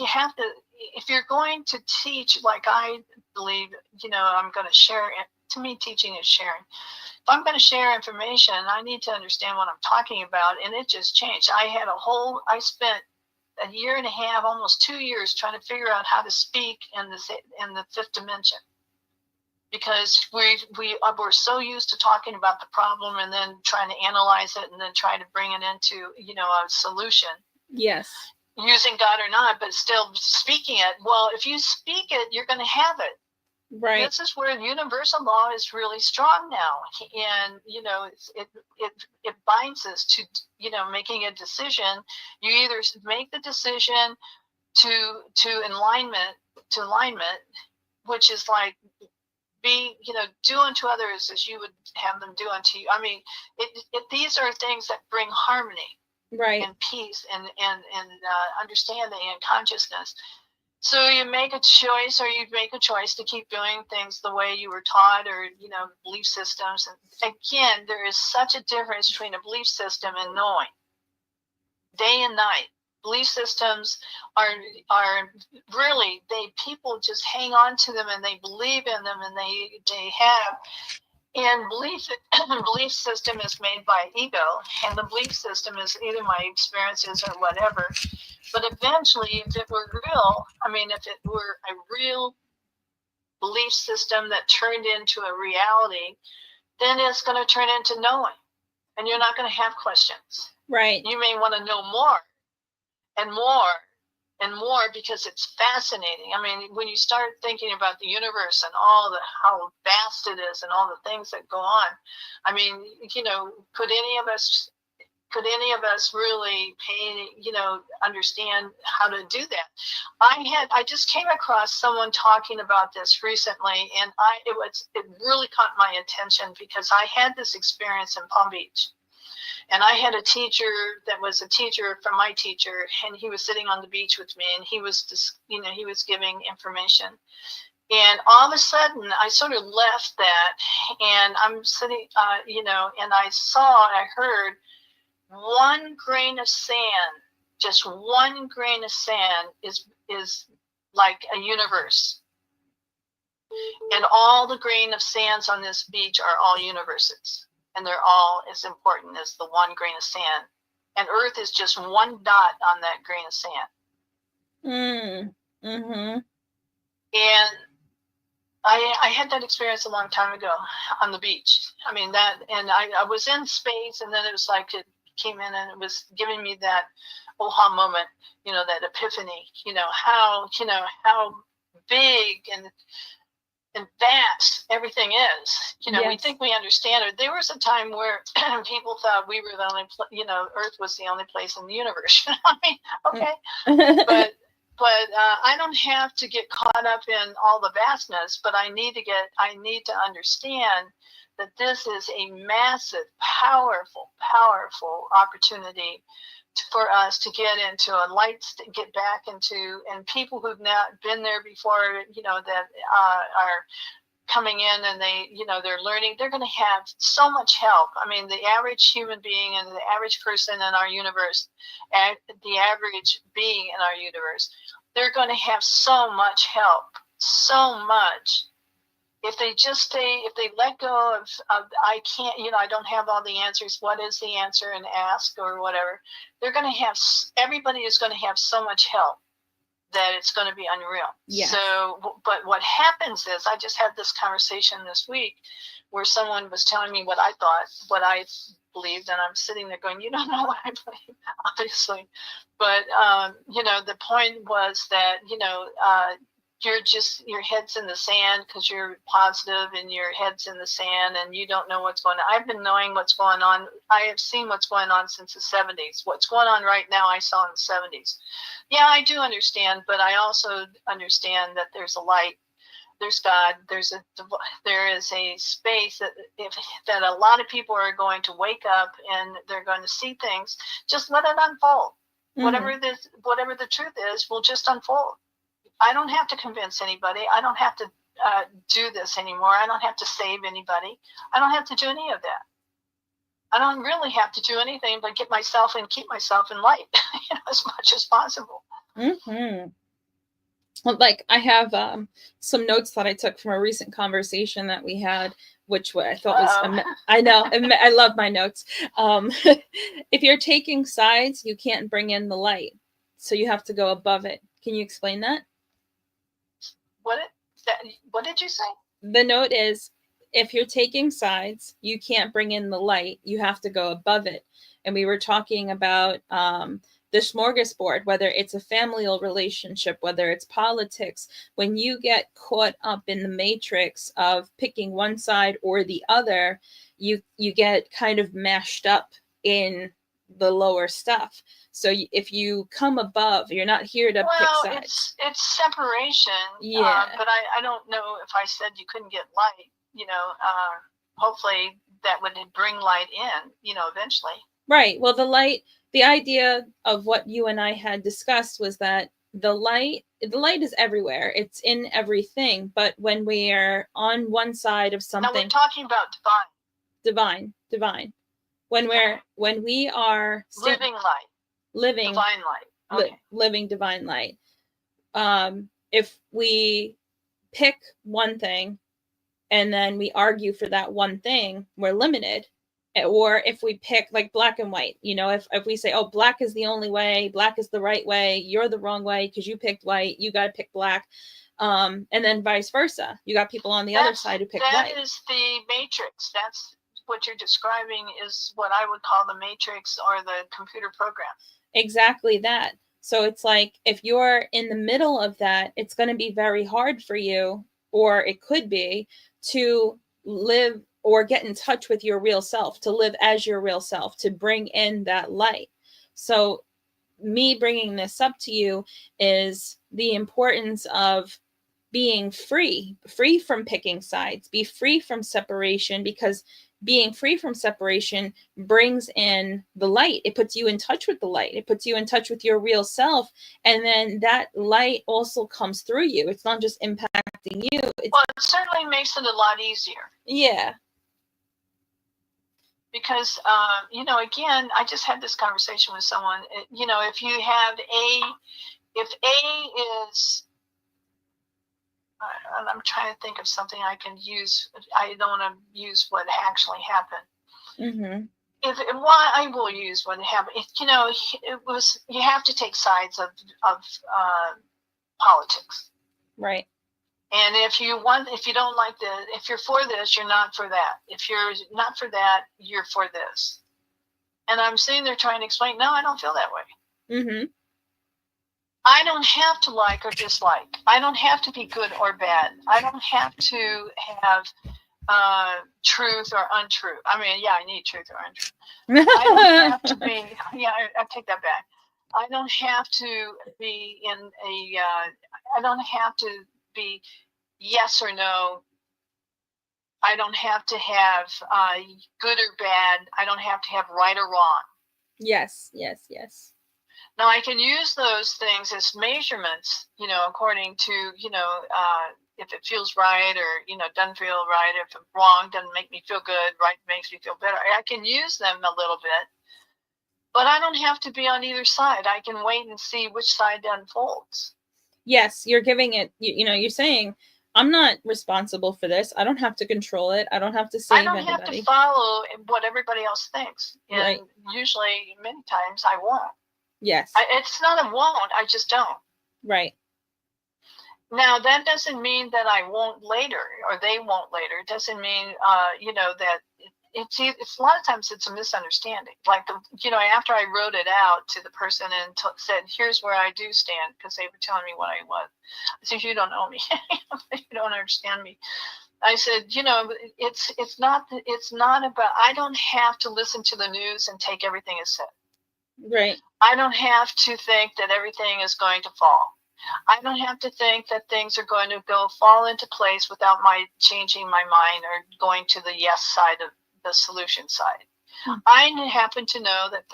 have to. If you're going to teach, like I believe, I'm going to share. To me, teaching is sharing. If I'm going to share information, I need to understand what I'm talking about, and it just changed. I spent a year and a half, almost 2 years, trying to figure out how to speak in the fifth dimension, because we're so used to talking about the problem and then trying to analyze it and then try to bring it into a solution. Yes. Using God or not, but still speaking it. Well, if you speak it, you're going to have it. Right. This is where universal law is really strong now, and it binds us to making a decision. You either make the decision to alignment, which is like do unto others as you would have them do unto you. I mean, these are things that bring harmony, right, and peace and understanding and consciousness. So you make a choice, or you make a choice to keep doing things the way you were taught, or belief systems. And again, there is such a difference between a belief system and knowing. Day and night. Belief systems are really, people just hang on to them and they believe in them, and they have. And belief system is made by ego, and the belief system is either my experiences or whatever. But eventually, if it were real, if it were a real belief system that turned into a reality, then it's going to turn into knowing, and you're not going to have questions. Right. You may want to know more and more and more, because it's fascinating. I mean, when you start thinking about the universe and how vast it is and all the things that go on, I mean, could any of us really understand how to do that? I just came across someone talking about this recently, and it really caught my attention, because I had this experience in Palm Beach. And I had a teacher that was a teacher from my teacher, and he was sitting on the beach with me, and he was just, he was giving information. And all of a sudden, I sort of left that, and I'm sitting, and I heard one grain of sand, just one grain of sand is like a universe. And all the grain of sands on this beach are all universes. And they're all as important as the one grain of sand. And Earth is just one dot on that grain of sand. Mm-hmm. And I had that experience a long time ago on the beach. I mean, and I was in space, and then it was like it came in and it was giving me that aha moment, that epiphany, how big and vast everything is. Yes. We think we understand it. There was a time where people thought we were the only, Earth was the only place in the universe. I mean, okay, I don't have to get caught up in all the vastness, but I need to understand that this is a massive, powerful opportunity for us to get into a light, get back into, and people who've not been there before, that are coming in, and they're learning, they're going to have so much help. I mean, the average human being and the average person in our universe, and the average being in our universe, they're going to have so much help, so much. If they just if they let go of I can't, I don't have all the answers, what is the answer, and ask or whatever, everybody is going to have so much help that it's going to be unreal. Yes. So, but what happens is, I just had this conversation this week where someone was telling me what I believed, and I'm sitting there going, you don't know what I believe, obviously. But, the point was that, your head's in the sand because you're positive, and your head's in the sand, and you don't know what's going on. I've been knowing what's going on. I have seen what's going on since the 70s. What's going on right now, I saw in the 70s. Yeah, I do understand, but I also understand that there's a light, there's God, there is a space that a lot of people are going to wake up, and they're going to see things. Just let it unfold. Mm-hmm. Whatever the truth is, will just unfold. I don't have to convince anybody. I don't have to do this anymore. I don't have to save anybody. I don't have to do any of that. I don't really have to do anything but keep myself in light, as much as possible. Mm-hmm. Well, like, I have some notes that I took from a recent conversation that we had, which I thought was, I know, I love my notes. If you're taking sides, you can't bring in the light. So you have to go above it. Can you explain that? What did you say? The note is, if you're taking sides, you can't bring in the light. You have to go above it. And we were talking about the smorgasbord, whether it's a familial relationship, whether it's politics. When you get caught up in the matrix of picking one side or the other, you get kind of mashed up in the lower stuff. So if you come above, you're not here to pick sides. It's separation. Yeah. But I don't know if I said you couldn't get light. Hopefully that would bring light in, eventually. Right. Well, the idea of what you and I had discussed was that the light is everywhere. It's in everything. But when we are on one side of something. Now we're talking about divine. When we are living light. Divine light. Okay. Living divine light. If we pick one thing and then we argue for that one thing, we're limited. Or if we pick like black and white, if we say, oh, black is the only way, black is the right way, you're the wrong way because you picked white, you got to pick black. And then vice versa. You got people on the other side who pick white. That is the matrix. That's what you're describing, is what I would call the matrix or the computer program. Exactly that. So it's like, if you're in the middle of that, it's going to be very hard for you, or it could be, to live or get in touch with your real self, to live as your real self, to bring in that light. So me bringing this up to you is the importance of being free from picking sides, be free from separation, because being free from separation brings in the light. It puts you in touch with the light. It puts you in touch with your real self. And then that light also comes through you. It's not just impacting you. It certainly makes it a lot easier. Yeah. Because, again, I just had this conversation with someone, if you have if A is, I'm trying to think of something I can use. I don't want to use what actually happened. Mm-hmm. I will use what happened. You have to take sides of politics. Right. And if you don't like if you're for this, you're not for that. If you're not for that, you're for this. And I'm sitting there trying to explain, no, I don't feel that way. Mm-hmm. I don't have to like or dislike. I don't have to be good or bad. I don't have to have truth or untrue. I mean, yeah, I need truth or untrue. I don't have to be, I take that back. I don't have to be in a, I don't have to be yes or no. I don't have to have good or bad. I don't have to have right or wrong. Yes, yes, yes. Now I can use those things as measurements, according to, if it feels right or, doesn't feel right. If wrong doesn't make me feel good, right makes me feel better. I can use them a little bit, but I don't have to be on either side. I can wait and see which side unfolds. Yes, you're giving it, you're saying, I'm not responsible for this. I don't have to control it. I don't have to I save don't have to anybody. follow what everybody else thinks. And Right. usually, many times, I won't. Yes. It's not a won't, I just don't. Right. Now, that doesn't mean that I won't later or they won't later. It doesn't mean, that it's a lot of times it's a misunderstanding. Like, after I wrote it out to the person and said, here's where I do stand, because they were telling me what I was. I said, you don't know me. You don't understand me. I said, it's not about, I don't have to listen to the news and take everything as said. Right. I don't have to think that everything is going to fall. I don't have to think that things are going to fall into place without my changing my mind or going to the yes side of the solution side. I happen to know that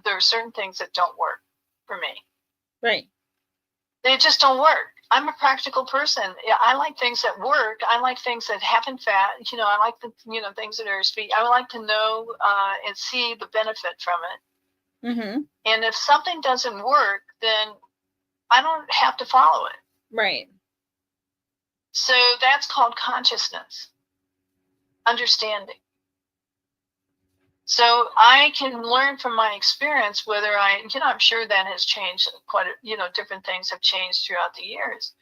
there are certain things that don't work for me. Right. They just don't work. I'm a practical person. I like things that work. I like things that happen fast. I like the, things that are speed. I would like to know and see the benefit from it. Mm-hmm. And if something doesn't work, then I don't have to follow it. Right. So that's called consciousness, understanding. So I can learn from my experience whether I'm sure that has changed quite a, different things have changed throughout the years.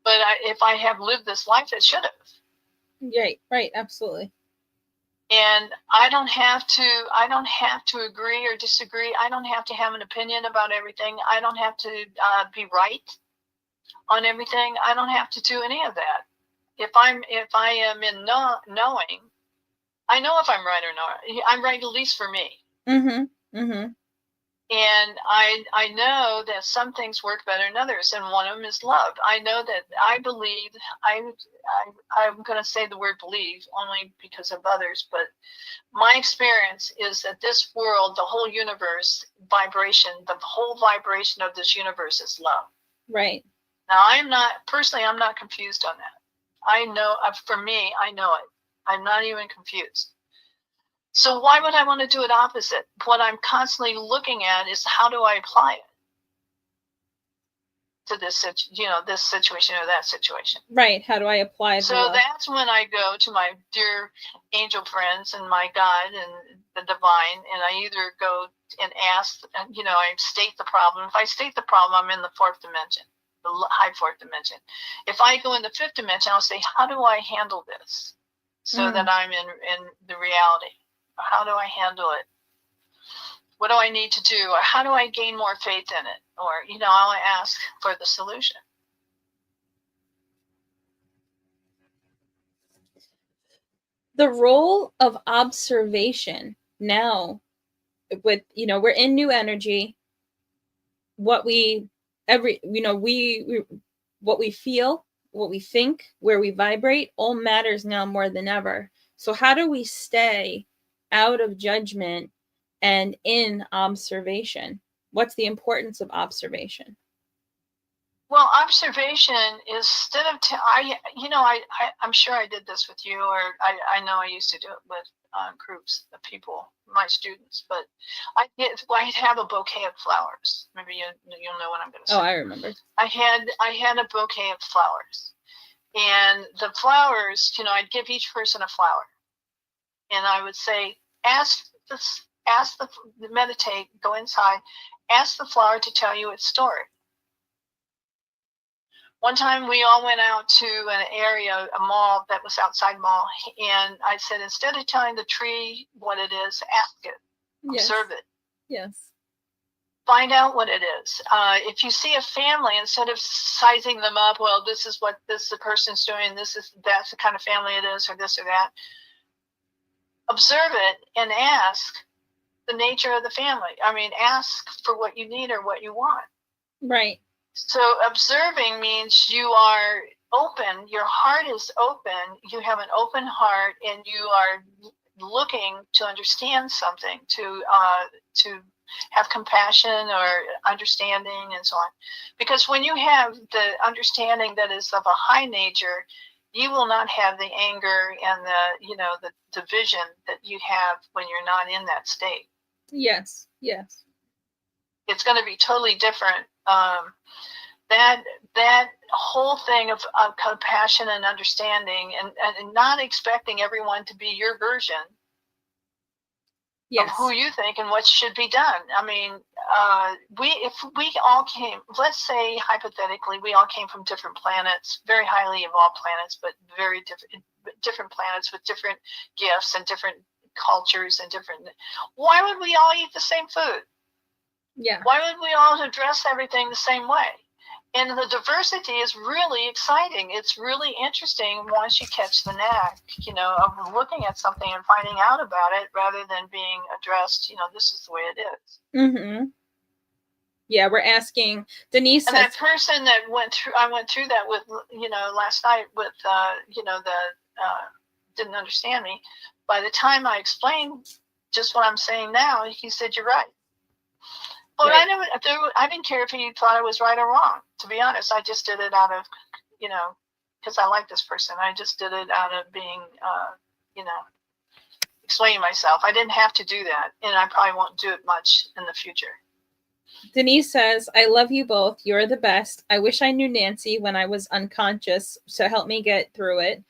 But if I have lived this life, it should have. Right, absolutely. And I don't have to agree or disagree. I don't have to have an opinion about everything. I don't have to be right on everything. I don't have to do any of that. If I am in knowing, I know if I'm right or not. I'm right, at least for me. Mm-hmm. Mm-hmm. And I know that some things work better than others, and one of them is love. I know that I believe. I'm going to say the word believe only because of others, but my experience is that this world, the whole universe, the whole vibration of this universe is love. Right. Now, I'm not confused on that. I know, for me, I know it. I'm not even confused. So why would I want to do it opposite? What I'm constantly looking at is how do I apply it to this situation or that situation. Right. How do I apply So love? that's when I go to my dear angel friends and my God and the divine, and I either go and ask, I state the problem. If I state the problem, I'm in the fourth dimension, the high fourth dimension. If I go in the fifth dimension, I'll say, how do I handle this so that I'm in the reality? How do I handle it? What do I need to do? Or how do I gain more faith in it? Or, I'll ask for the solution. The role of observation now with, we're in new energy. What we what we feel, what we think, where we vibrate, all matters now more than ever. So how do we stay out of judgment and in observation? What's the importance of observation? Well, observation is instead of I'm sure I did this with you, or I know I used to do it with groups of people, my students. But I'd have a bouquet of flowers. Maybe you'll know what I'm going to say. Oh, I remember. I had a bouquet of flowers, and the flowers, I'd give each person a flower, and I would say, meditate, go inside, ask the flower to tell you its story. One time we all went out to an area, a mall that was outside mall, and I said, instead of telling the tree what it is, ask it, observe it. Yes. Find out what it is. If you see a family, instead of sizing them up, well, this is what the person's doing, that's the kind of family it is, or this or that, observe it and ask, the nature of the family. I mean, ask for what you need or what you want. Right. So observing means you are open, your heart is open, you have an open heart, and you are looking to understand something, to have compassion or understanding and so on. Because when you have the understanding that is of a high nature, you will not have the anger and the division that you have when you're not in that state. Yes. Yes. It's going to be totally different. That whole thing of compassion and understanding, and not expecting everyone to be your version Yes. of who you think and what should be done. I mean, if we all came, let's say hypothetically, we all came from different planets, very highly evolved planets, but very different planets with different gifts and different cultures and different. Why would we all eat the same food? Yeah. Why would we all address everything the same way? And the diversity is really exciting. It's really interesting once you catch the knack, of looking at something and finding out about it rather than being addressed, this is the way it is. Mm-hmm. Yeah, we're asking Denise. And that person that I went through that with, last night with, didn't understand me. By the time I explained just what I'm saying now, he said, "You're right." Well, right. I didn't care if he thought I was right or wrong. To be honest, I just did it out of, because I like this person. I just did it out of being, explaining myself. I didn't have to do that, and I probably won't do it much in the future. Denise says, "I love you both. You're the best. I wish I knew Nancy when I was unconscious to help me get through it."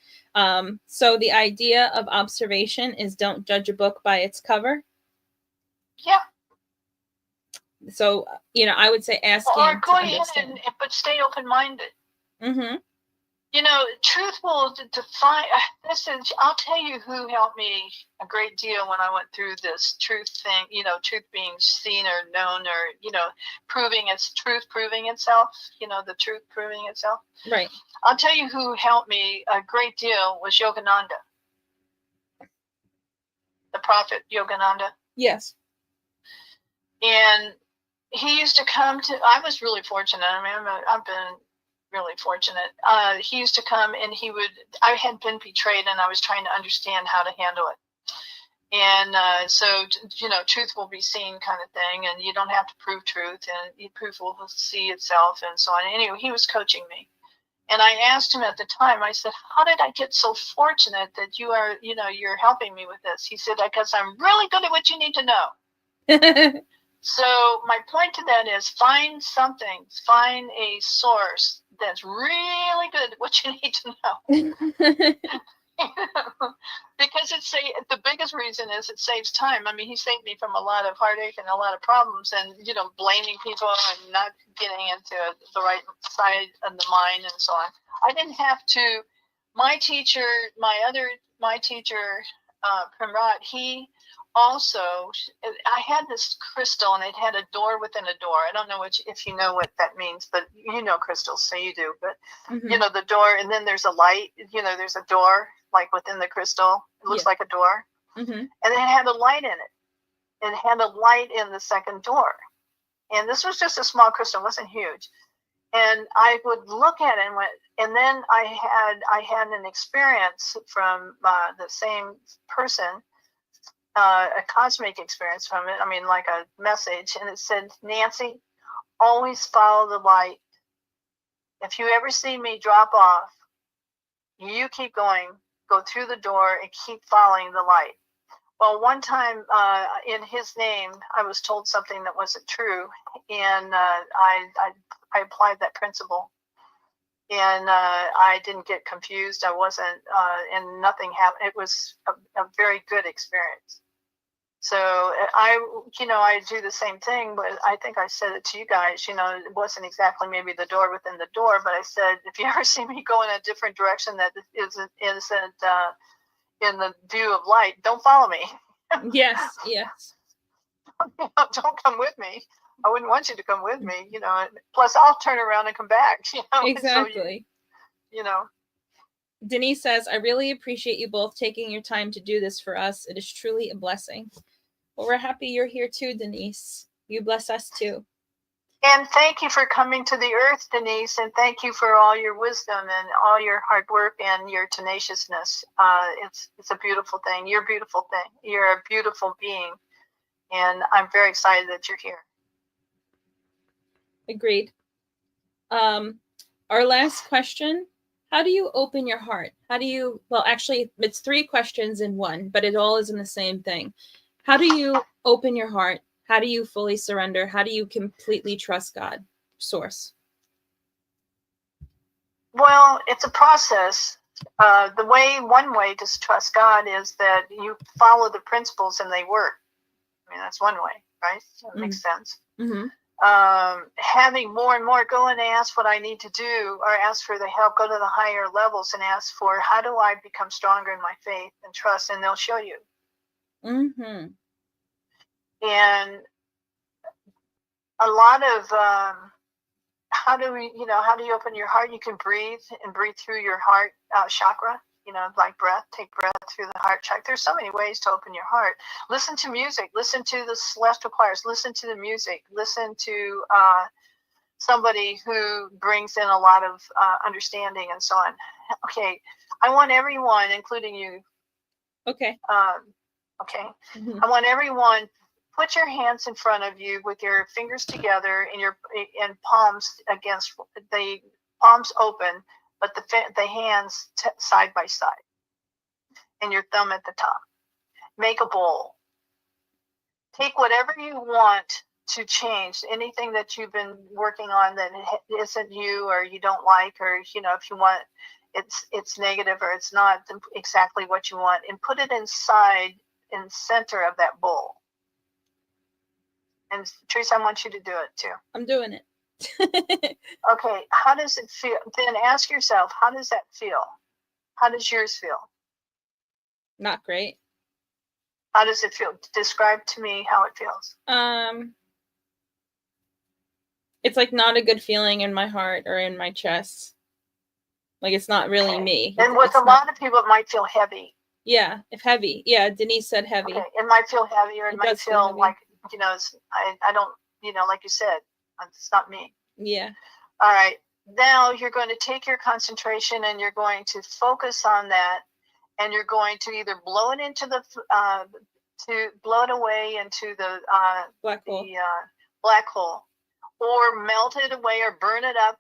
So the idea of observation is don't judge a book by its cover. Yeah. So, I would say asking or go to ahead but stay open-minded. Mm-hmm. Truth will define. I'll tell you who helped me a great deal when I went through this truth thing, truth being seen or known, or, proving itself, the truth proving itself. Right. I'll tell you who helped me a great deal was Yogananda, the prophet Yogananda. Yes. And he used to come I was really fortunate. I mean, I've been really fortunate. He used to come and I had been betrayed and I was trying to understand how to handle it. And so, truth will be seen kind of thing, and you don't have to prove truth, and proof will see itself and so on. Anyway, he was coaching me. And I asked him at the time, I said, "How did I get so fortunate that you're helping me with this?" He said, "Because I'm really good at what you need to know." So my point to that is find a source that's really good at what you need to know. Because the biggest reason is it saves time. I mean, he saved me from a lot of heartache and a lot of problems, and blaming people and not getting into the right side of the mind and so on. I didn't have to. My teacher, Primrat, he also, I had this crystal and it had a door within a door. I don't know if you know what that means, but crystals, so you do. But mm-hmm. The door, and then there's a light. There's a door like within the crystal. It looks like a door, mm-hmm. and it had a light in it. It had a light in the second door, and this was just a small crystal. It wasn't huge. And I would look at it and then I had an experience from the same person. A cosmic experience from it. I mean, like a message, and it said, "Nancy, always follow the light. If you ever see me drop off, you keep going, go through the door, and keep following the light." Well, one time in his name, I was told something that wasn't true, and I applied that principle. And I didn't get confused. I wasn't, and nothing happened. It was a very good experience. So I do the same thing, but I think I said it to you guys, it wasn't exactly maybe the door within the door, but I said, if you ever see me go in a different direction that isn't in the view of light, don't follow me. Yes. Don't come with me. I wouldn't want you to come with me, plus I'll turn around and come back, Exactly. So Denise says, "I really appreciate you both taking your time to do this for us. It is truly a blessing." Well, we're happy you're here too, Denise. You bless us too. And thank you for coming to the earth, Denise, and thank you for all your wisdom and all your hard work and your tenaciousness. It's a beautiful thing. You're a beautiful thing. You're a beautiful being, and I'm very excited that you're here. Agreed. Our last question, how do you open your heart? How do you, well, actually, it's 3 questions in one, but it all is in the same thing. How do you open your heart? How do you fully surrender? How do you completely trust God, source? Well, it's a process. One way to trust God is that you follow the principles and they work. I mean, that's one way, right? That makes sense. Mm-hmm. Having more and more, go and ask what I need to do, or ask for the help, go to the higher levels and ask for, how do I become stronger in my faith and trust, and they'll show you. Mm-hmm. And a lot of how do you open your heart? You can breathe through your heart chakra, like breath. Take breath through the heart chakra. There's so many ways to open your heart. Listen to music. Listen to the celestial choirs. Listen to the music. Listen to somebody who brings in a lot of understanding and so on. Okay, I want everyone, including you. Okay. Okay. Mm-hmm. I want everyone, put your hands in front of you with your fingers together and palms against the palms open, but the hands side by side, and your thumb at the top. Make a bowl. Take whatever you want to change, anything that you've been working on that isn't you or you don't like, or if you want it's negative or it's not exactly what you want, and put it inside in center of that bowl. And Teresa, I want you to do it too. I'm doing it. Okay, how does it feel? Then ask yourself, how does that feel? How does yours feel? Not great. How does it feel? Describe to me how it feels. It's like not a good feeling in my heart or in my chest. Like it's not really me. And with a lot of people, it might feel heavy. Yeah, if heavy. Yeah, Denise said heavy. Okay, it might feel heavy, or it might feel like, I don't, like you said, it's not me. Yeah. All right. Now you're going to take your concentration and you're going to focus on that, and you're going to either blow it into blow it away into the black hole, or melt it away or burn it up,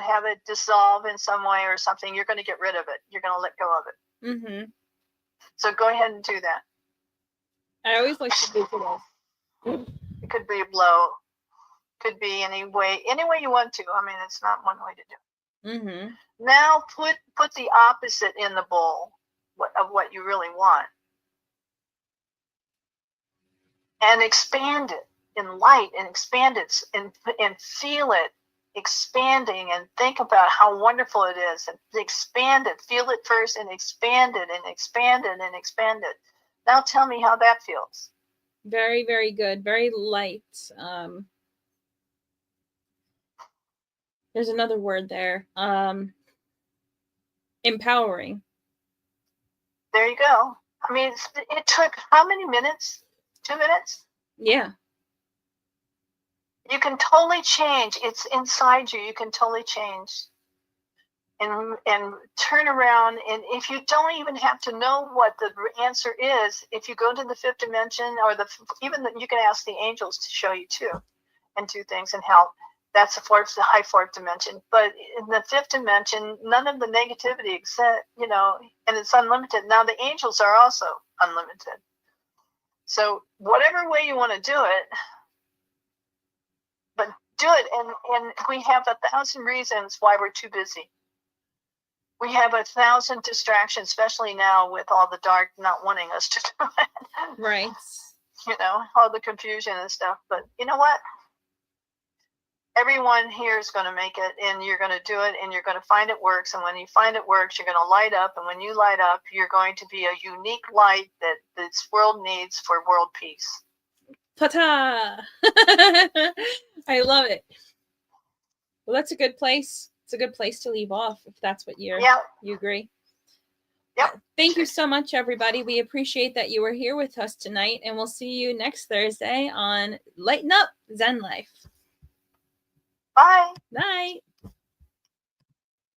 have it dissolve in some way or something. You're going to get rid of it. You're going to let go of it. Mm-hmm. So go ahead and do that. I always like to do this. It could be a blow. Could be any way you want to. I mean, it's not one way to do it. Mm-hmm. Now put the opposite in the bowl of what you really want, and expand it in light, and expand it and feel it expanding, and think about how wonderful it is, and expand it. Feel it first and expand it and expand it and expand it. Now tell me how that feels. Very, very good. Very light. There's another word there. Empowering. There you go. I mean, it took how many minutes? 2 minutes? Yeah. You can totally change. It's inside you. You can totally change and turn around. And if you don't even have to know what the answer is, if you go to the 5th dimension, or you can ask the angels to show you too, and do things and help. That's the high 4th dimension. But in the 5th dimension, none of the negativity exists, and it's unlimited. Now the angels are also unlimited. So whatever way you want to do it, but do it. And we have 1,000 reasons why we're too busy. We have 1,000 distractions, especially now with all the dark not wanting us to do it. Right. All the confusion and stuff. But you know what? Everyone here is going to make it, and you're going to do it, and you're going to find it works. And when you find it works, you're going to light up. And when you light up, you're going to be a unique light that this world needs for world peace. Ta-ta! I love it. Well, that's a good place. It's a good place to leave off, if that's what you agree. Yep. Thank you so much, everybody. We appreciate that you were here with us tonight, and we'll see you next Thursday on Lighten Up Zen Life. Bye. Night.